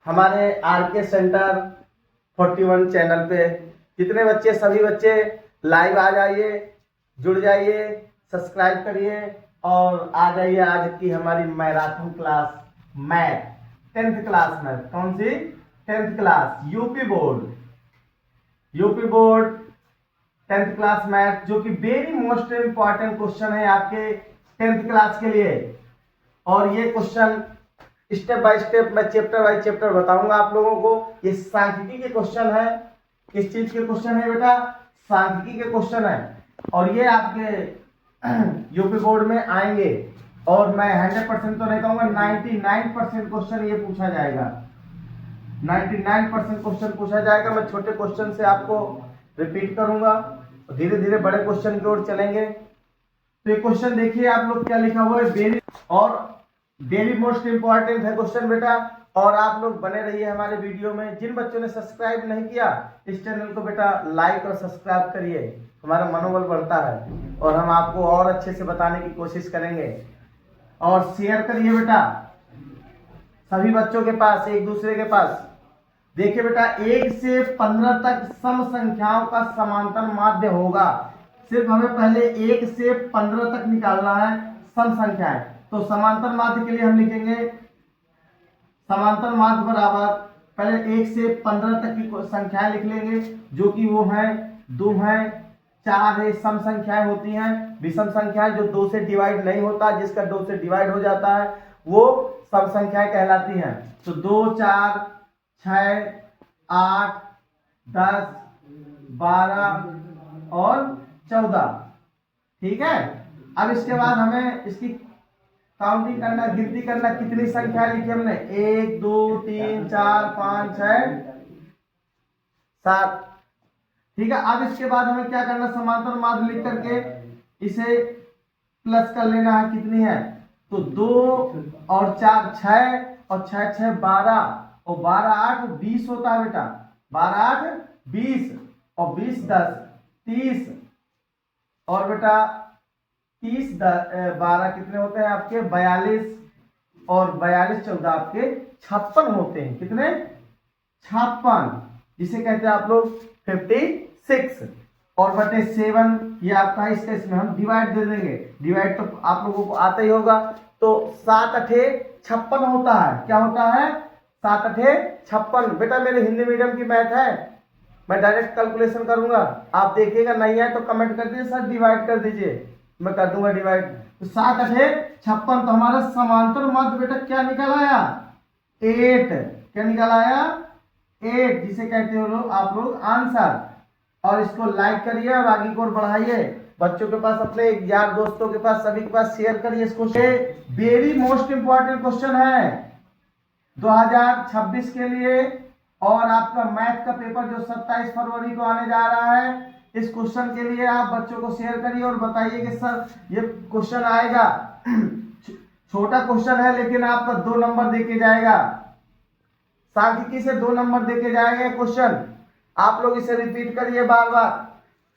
हमारे R K centre 41 channel पे कितने बच्चे, सभी बच्चे लाइव आ जाइए, जुड़ जाइए, सब्सक्राइब करिए और आ जाइए आज की हमारी marathon class math 10th class में। कौन सी 10th class? UP board 10th class math, जो कि वेरी मोस्ट इंपॉर्टेंट क्वेश्चन है आपके 10th क्लास के लिए। और ये क्वेश्चन स्टेप बाय स्टेप मैं चैप्टर बाय चैप्टर बताऊंगा आप लोगों को। ये सांख्यिकी के क्वेश्चन है। किस चीज के क्वेश्चन है बेटा? सांख्यिकी के क्वेश्चन है। और ये आपके यूपी बोर्ड में आएंगे और मैं 100% तो नहीं कहूंगा, 99% क्वेश्चन ये पूछा जाएगा। 99% क्वेश्चन पूछा जाएगा। मैं छोटे क्वेश्चन से आपको रिपीट करूंगा, धीरे धीरे बड़े क्वेश्चन की ओर चलेंगे। तो ये क्वेश्चन देखिए आप लोग क्या लिखा हुआ है, वेरी और वेरी मोस्ट इंपॉर्टेंट है क्वेश्चन बेटा। और आप लोग बने रहिए हमारे वीडियो में। जिन बच्चों ने सब्सक्राइब नहीं किया इस चैनल को बेटा लाइक और सब्सक्राइब करिए, हमारा मनोबल बढ़ता है और हम आपको और अच्छे से बताने की कोशिश करेंगे। और शेयर करिए बेटा सभी बच्चों के पास, एक दूसरे के पास। देखिए बेटा, 1 से 15 तक सम संख्याओं का समांतर माध्य होगा। सिर्फ हमें पहले 1 से 15 तक निकालना है सम संख्याएं। तो समांतर माध्य के लिए हम लिखेंगे समांतर माध्य बराबर, पहले 1 से 15 तक की संख्याएं लिख लेंगे, जो कि वो है 2 है, 4 है। सम संख्याएं होती हैं। विषम संख्याएं जो 2 से डिवाइड नहीं होता, जिसका 2 से डिवाइड हो जाता है वो सम संख्याएं कहलाती हैं। तो 2, 4, 6, 8, 10, 12 और 14। ठीक है। अब इसके बाद हमें इसकी काउंटिंग करना, गिनती करना, कितनी संख्या लिखी हमने? 1, 2, 3, 4, 5, 6, 7। ठीक है। अब इसके बाद हमें क्या करना? समांतर माध्य लिख करके इसे प्लस कर लेना है। कितनी है? तो 2 और 4 6 और 6 6 12 और 12 8 20 होता है बेटा। 12 8 20 और 20 10 30 और बेटा 30 12 कितने होते हैं आपके? 42 और 42 14 आपके 56 होते हैं। कितने? 56, जिसे कहते हैं आप लोग 56 और बटे 7 ये आपका। इसका इसमें हम डिवाइड दे देंगे। डिवाइड तो आप लोगों को आता ही होगा। तो 7 8 56 होता है। क्या होता है? 7 8 56। बेटा मेरे हिंदी मीडियम की मैथ है, मैं डायरेक्ट कैलकुलेशन करूंगा। आप देखिएगा, नहीं है तो कमेंट कर दीजिए सर डिवाइड कर दीजिए, मैं कर दूंगा डिवाइड। तो 7 8 56। तो हमारा समांतर माध्य बेटा क्या निकल आया? 8। क्या निकल आया? 8, जिसे कहते हो लोग आप लोग आंसर। और इसको लाइक करिए और आगे की ओर बढ़ाइए। बच्चों के पास, अपने यार दोस्तों के पास, सभी के पास शेयर करिए इसको। वेरी मोस्ट इंपॉर्टेंट क्वेश्चन है 2026 के लिए। और आपका मैथ का पेपर जो 27 फरवरी को आने जा रहा है, इस क्वेश्चन के लिए आप बच्चों को शेयर करिए और बताइए कि सर ये क्वेश्चन आएगा। छोटा क्वेश्चन है लेकिन आपका 2 नंबर देके जाएगा। सांख्यिकी से 2 नंबर देके जाएगा क्वेश्चन। आप लोग इसे रिपीट करिए बार बार।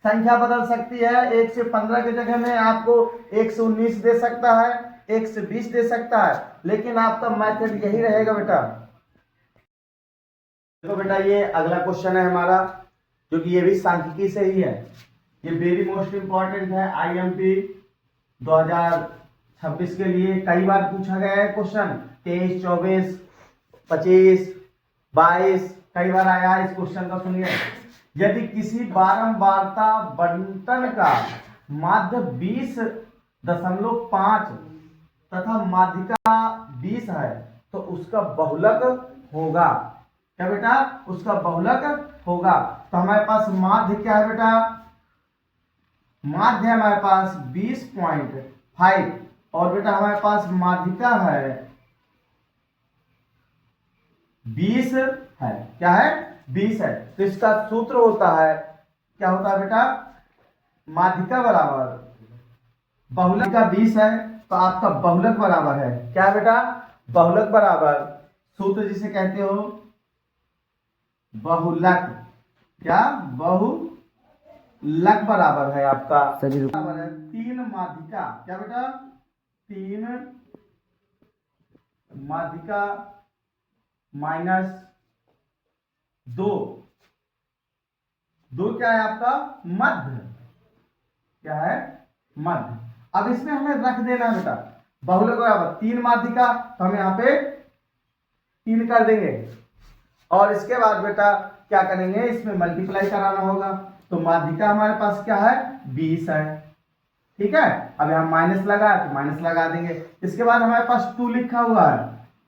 संख्या बदल सकती है। 1 से 15 की जगह में आपको 1 से 19 दे सकता है, 1 से 20 दे सकता है, लेकिन आपका मेथड यही रहेगा बेटा। देखो बेटा, ये अगला क्वेश्चन है हमारा, जो कि ये भी सांख्यिकी से ही है। ये वेरी मोस्ट इंपॉर्टेंट है आईएमपी 2026 के लिए। कई बार पूछा गया है क्वेश्चन, 23 24 25 22 कई बार आया है। इस क्वेश्चन का सुनिए। यदि किसी बारंबारता बंटन का माध्य 20.5 तथा माध्यिका 20 है तो उसका बहुलक होगा। क्या बेटा? उसका बहुलक होगा। तो हमारे पास माध्य क्या है बेटा? माध्य हमारे पास 20.5 और बेटा हमारे पास माध्यिका है 20 है। क्या है? 20 है। तो इसका सूत्र होता है, क्या होता है बेटा? माध्यिका बराबर बहुलक का 20 है तो आपका बहुलक बराबर है क्या है बेटा? बहुलक बराबर सूत्र जिसे कहते हो बहुलक। क्या? बहुलक बराबर है आपका बराबर है 3 माध्यिका। क्या बेटा? 3 माध्यिका माइनस 2, 2 क्या है आपका मध्य, क्या है मध्य। अब इसमें हमें रख देना है बेटा बहुलक बराबर 3 माध्यिका, तो हम यहाँ पे 3 कर देंगे और इसके बाद बेटा क्या करेंगे इसमें मल्टीप्लाई कराना होगा। तो माध्यिका हमारे पास क्या है 20 है, ठीक है। अब यहाँ माइनस लगा तो माइनस लगा देंगे। इसके बाद हमारे पास 2 लिखा हुआ है,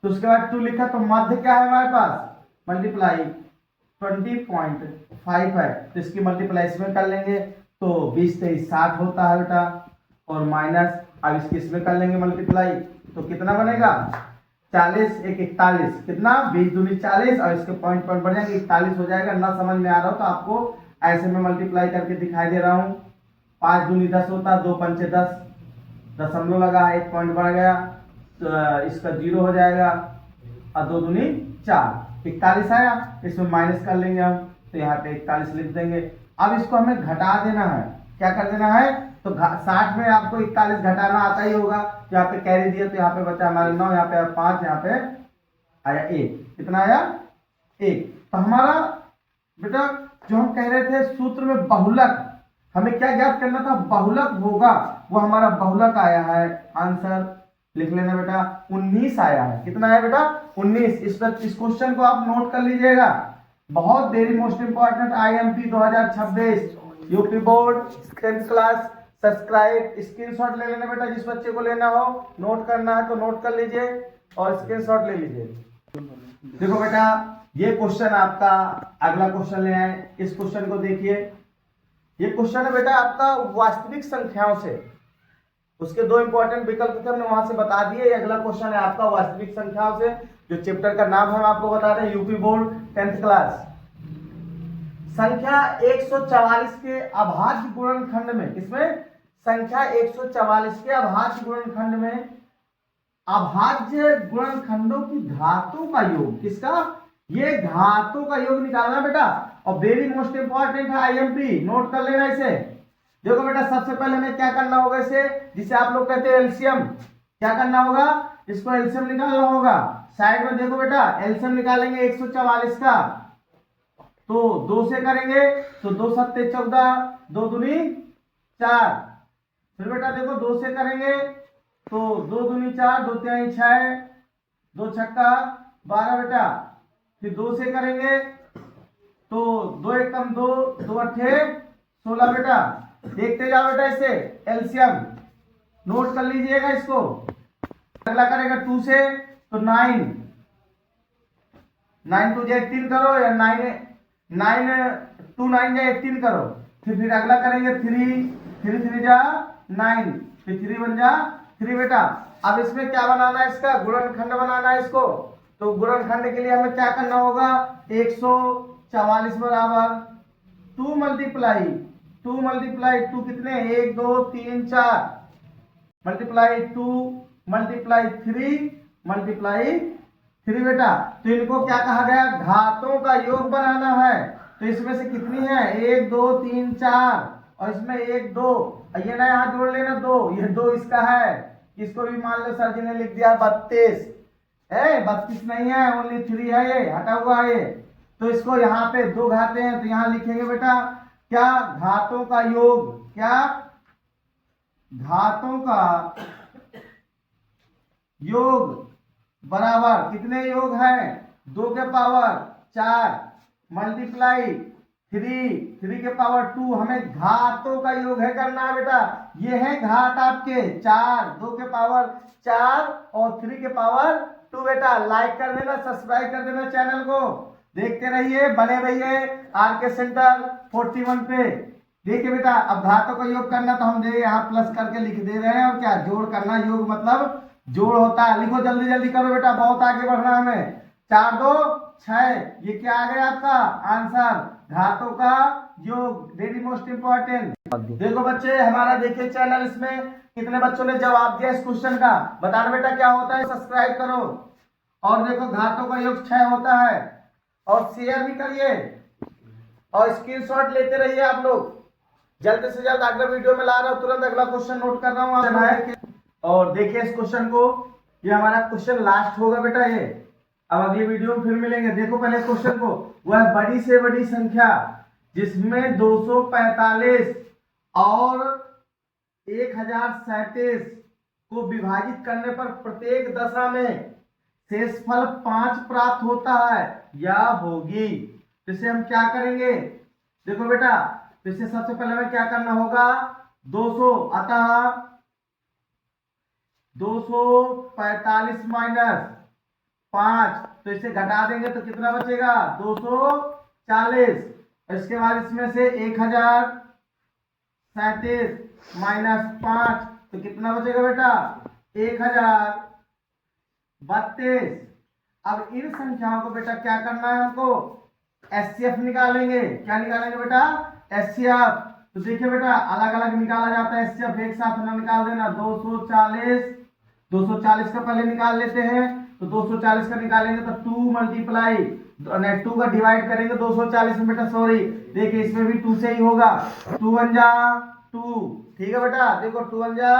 तो उसके बाद 2 लिखा तो मध्य क्या है हमारे पास मल्टीप्लाई 20.5 है, तो इसकी मल्टीप्लाई इसमें कर लेंगे तो 20 से 60 होता है बेटा, और माइनस अब इसकी इसमें कर लेंगे मल्टीप्लाई तो कितना बनेगा 40 एक 41, कितना 20 दूनी 40 और इसके पॉइंट पॉइंट बढ़ जाएंगे 41 हो जाएगा। ना समझ में आ रहा हो तो आपको ऐसे में मल्टीप्लाई करके दिखाई दे रहा हूँ। 5 दूनी 10 होता है, 2 पंचे 10, दशमलव लगा, 1 पॉइंट बढ़ गया तो इसका 0 हो जाएगा और 2 दूनी 4, 41 आया। इसमें माइनस कर लेंगे हम तो यहाँ पे 41 लिख देंगे। अब इसको हमें घटा देना है, क्या कर देना है तो 60 में आपको 41 घटाना आता ही होगा, तो यहाँ पे कैरी दिया तो यहाँ पे बचा हमारा 9, यहाँ पे आया 5, यहाँ पे आया 1, कितना आया 1। तो हमारा बेटा जो हम कह रहे थे सूत्र में बहुलक, हमें क्या ज्ञात करना था बहुलक होगा, वो हमारा बहुलक आया है। आंसर लिख लेना बेटा 19 आया है। कितना है बेटा 19। इस क्वेश्चन को आप नोट कर लीजिएगा, बहुत very most important IMP 2026 UP board 10th class. Subscribe, screenshot ले लेना बेटा, जिस बच्चे को लेना हो नोट करना है तो नोट कर लीजिए और स्क्रीनशॉट ले लीजिए। देखो बेटा ये क्वेश्चन आपका अगला क्वेश्चन ले आए, इस क्वेश्चन को देखिए। ये क्वेश्चन है बेटा आपका वास्तविक संख्याओं से, उसके 2 इंपॉर्टेंट विकल्प थे हमने वहां से बता दिए। अगला क्वेश्चन है आपका वास्तविक संख्याओं से, जो चैप्टर का नाम है हम आपको बता रहे हैं यूपी बोर्ड 10th क्लास। संख्या 144 के अभाज्य गुणनखंड में, किसमें संख्या 144 के अभाज्य गुणनखंड में अभाज्य गुणनखंडों की घातों का योग, किसका ये घातों का योग निकालना बेटा, और वेरी मोस्ट इंपॉर्टेंट है IMP, नोट कर लेना इसे। देखो बेटा सबसे पहले हमें क्या करना होगा इसे, जिसे आप लोग कहते हैं एलसीएम, क्या करना होगा इसको एलसीएम निकालना होगा। साइड में देखो बेटा एलसीएम निकालेंगे 144 का, तो 2 से करेंगे तो 2 सत्ते 14, 2 दूनी 4। फिर बेटा देखो 2 से करेंगे तो 2 दूनी 4, 2 तिहाई 6, 2 छक्का 12 बेटा। फिर 2 से करेंगे तो 2 एकम 2, 2 अट्ठे 16 बेटा। देखते जाओ बेटा इसे एलसीएम नोट कर लीजिएगा इसको। अगला करेगा 2 से तो 9, 9 टू 18 करो या 9 2 9 जा 18 करो। फिर अगला करेंगे 3 3 जा 9, फिर 3 बन जा 3 बेटा। अब इसमें क्या बनाना है, इसका गुणनखंड बनाना है इसको। तो गुणनखंड के लिए हमें क्या करना होगा 144 बराबर 2 मल्टीप्लाई 2 कितने 1 2 3 4 मल्टीप्लाई 2 मल्टीप्लाई 3 मल्टीप्लाई 3 बेटा। तो इनको क्या कहा गया घातों का योग बनाना है। तो इसमें से कितनी है 1 2 3 4 और इसमें 1 2, ये ना यहाँ जोड़ लेना 2, ये 2 इसका है। इसको भी मान लो सर जी ने लिख दिया 32 है, 32 नहीं है ओनली 3 है, ये हटा हुआ है। तो इसको यहाँ पे 2 घाते हैं तो यहाँ लिखेंगे बेटा क्या घातों का योग, क्या घातों का योग बराबर कितने योग है 2 के पावर 4 मल्टीप्लाई 3 के पावर 2। हमें घातों का योग है करना है बेटा। ये है घात आपके 4, 2 के पावर 4 और 3 के पावर 2 बेटा। लाइक कर देना, सब्सक्राइब कर देना चैनल को, देखते रहिए, बने रहिए RK सेंटर 41 पे। देखिए बेटा अब घातों का योग करना तो हम यहाँ प्लस करके लिख दे रहे हैं, और क्या जोड़ करना, योग मतलब जोड़ होता है। लिखो जल्दी जल्दी करो बेटा, बहुत आगे बढ़ना है हमें। 4 2 6, ये क्या आ गया आपका आंसर घातों का योग, वेरी मोस्ट इंपॉर्टेंट। देखो बच्चे हमारा देखिए चैनल, इसमें कितने बच्चों ने जवाब दिया इस क्वेश्चन का, बताना बेटा क्या होता है, सब्सक्राइब करो। और देखो घातों का योग 6 होता है, और शेयर भी करिए और स्क्रीनशॉट लेते रहिए आप लोग। जल्द से जल्द अगला वीडियो में ला रहा हूँ, तुरंत अगला क्वेश्चन नोट कर रहा हूँ। और देखिए इस क्वेश्चन को, ये हमारा क्वेश्चन लास्ट होगा बेटा ये, अब अगली वीडियो में फिर मिलेंगे। देखो पहले क्वेश्चन को, वह बड़ी से बड़ी संख्या जिसमें 245 और 1037 को विभाजित करने पर प्रत्येक दशा में शेषफल 5 प्राप्त होता है या होगी। तो इसे हम क्या करेंगे, देखो बेटा, तो इसे सबसे पहले हमें क्या करना होगा, 200, अतः 245 माइनस 5, तो इसे घटा देंगे तो कितना बचेगा, 240। इसके बाद इसमें से 1037 माइनस 5, तो कितना बचेगा बेटा, 1032। अब इन संख्याओं को बेटा क्या करना है हमको, एचसीएफ निकालेंगे। क्या निकालेंगे बेटा, एचसीएफ। तो देखिए बेटा, अलग अलग निकाला जाता है एचसीएफ, एक साथ ना निकाल देना। 240 का पहले निकाल लेते हैं। तो 240 का निकालेंगे तो 2 मल्टीप्लाई 2 का डिवाइड करेंगे 240 में बेटा, सॉरी देखिए इसमें भी 2 से ही होगा। 2 1 जा 2, ठीक है बेटा, देखो 2 1 जा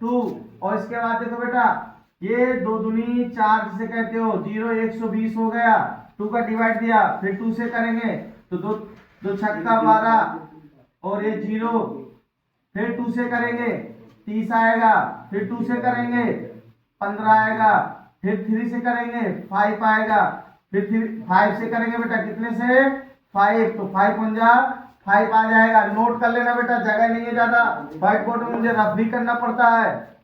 2। और इसके बाद देखो बेटा, ये 2 दूनी 4 जिसे कहते हो, 0 120 हो गया। 2 का डिवाइड दिया, फिर 2 से करेंगे तो 2 छक्का 12 और ये 0, फिर 2 से करेंगे 30 आएगा, फिर 2 से करेंगे 15 आएगा, फिर 3 से करेंगे 5 आएगा, फिर 5 से करेंगे बेटा कितने से, 5, तो 5 1 जा 5 आ जाएगा। नोट कर लेना बेटा, जगह नहीं है ज्यादा, व्हाइट बोर्ड में मुझे रफ भी करना पड़ता है,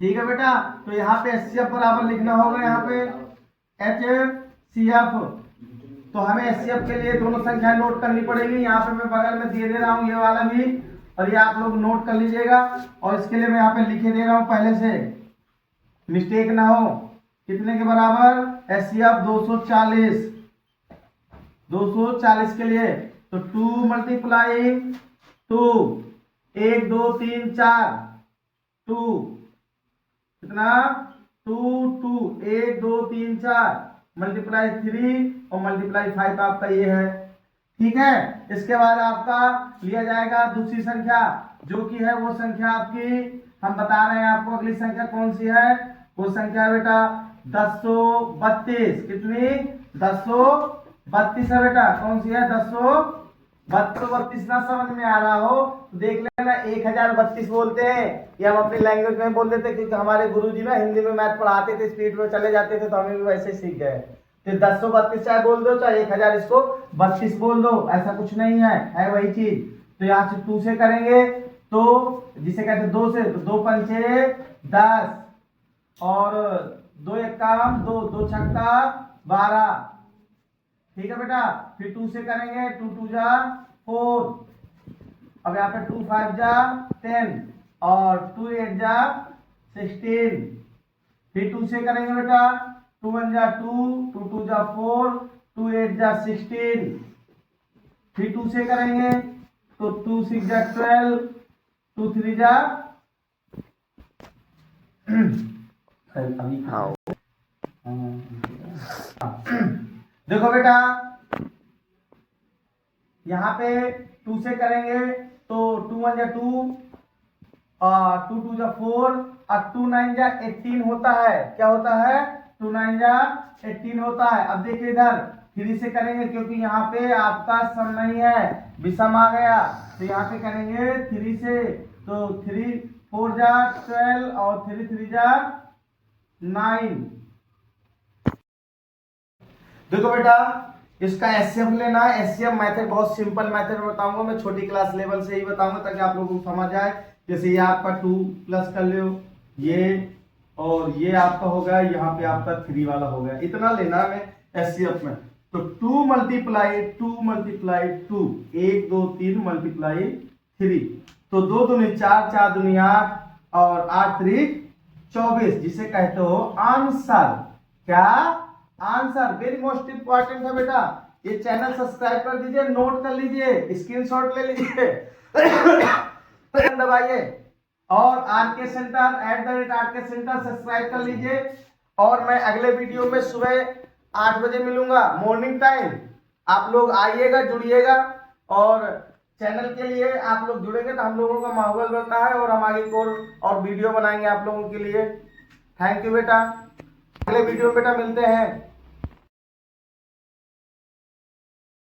ठीक है बेटा। तो यहाँ पे एचसीएफ बराबर लिखना होगा, यहाँ पे एचसीएफ। तो हमें एचसीएफ के लिए दोनों संख्या नोट करनी पड़ेगी। यहाँ पे मैं बगल में दे रहा हूँ ये वाला भी, और ये आप लोग नोट कर लीजिएगा। और इसके लिए मैं यहाँ पे लिखे दे रहा हूँ पहले से, मिस्टेक ना हो। कितने के बराबर, एचसीएफ 240 के लिए तो 2 मल्टीप्लाई 2, 1 2 3 4 2, कितना 2 2, 1 2 3 4 मल्टीप्लाई 3 और मल्टीप्लाई 5 आपका ये है, ठीक है। इसके बाद आपका लिया जाएगा दूसरी संख्या, जो कि है वो संख्या आपकी, हम बता रहे हैं आपको अगली संख्या कौन सी है। वो संख्या बेटा 1032, कितनी, 1032 है बेटा। कौन सी है, 1032 ना समझ में आ रहा हो तो देख लेना, 1032 बोलते हैं, ये हम अपनी लैंग्वेज में बोल देते, क्योंकि हमारे गुरुजी ना हिंदी में मैथ पढ़ाते थे, स्पीड में चले जाते थे, तो हमें भी वैसे सीख गए। तो 1032 चाहे बोल दो, चाहे 1000 इसको 32 बोल दो, ऐसा कुछ नहीं है वही चीज। तो यहाँ से 2 से करेंगे तो जिसे कहते हैं 2 से, तो 2 पंचे 10 और 2 एकाम 2, 2 छक्का 12, ठीक है बेटा। फिर 2 से करेंगे, 2 2 जा 4, अब यहाँ पे 2 5 जा 10 और 2 8 जा 16। फिर 2 से करेंगे बेटा, 2 1 जा 2, 2 2 जा 4, 2 8 जा 16। फिर 2 से करेंगे तो 2 6 जा 12, 2 3 जा देखो बेटा, यहाँ पे 2 से करेंगे तो 2 1 जा 2, 2 2 जा 4 और 2 9 जा 18 होता है। क्या होता है, 2 9 जा 18 होता है। अब देखिए इधर 3 से करेंगे, क्योंकि यहाँ पे आपका सम नहीं है, विषम आ गया, तो यहाँ पे करेंगे 3 से, तो 3 4 जा 12 और 3 3 जा 9। देखो बेटा, इसका एचसीएफ लेना है। एचसीएफ मेथड बहुत सिंपल मेथड बताऊंगा मैं, छोटी क्लास लेवल से ही बताऊंगा ताकि आप लोगों को समझ आए। जैसे ये आपका 2 प्लस कर लो, ये और ये आपका हो गया, यहाँ पे आपका 3 वाला हो गया, इतना लेना है एचसीएफ में। तो 2 मल्टीप्लाई 2 मल्टीप्लाई 2, 1 2 3 मल्टीप्लाई 3, तो 2 दूनी 4, 4 दूनी 8 और 8 3 24, जिसे कहते हो आंसर। क्या, आंसर। वेरी मोस्ट इंपॉर्टेंट है बेटा, ये चैनल सब्सक्राइब कर दीजिए, नोट कर लीजिए, स्क्रीनशॉट ले लीजिए दबाइए, और RK centre @RK centre subscribe कर लीजिए। और मैं अगले वीडियो में सुबह 8 बजे मिलूंगा, मॉर्निंग टाइम। आप लोग आइएगा, जुड़िएगा, और चैनल के लिए आप लोग जुड़ेंगे तो हम लोगों का माहौल बनता है, और हम आगे और वीडियो बनाएंगे आप लोगों के लिए। थैंक यू बेटा, अगले वीडियो में बेटा मिलते हैं।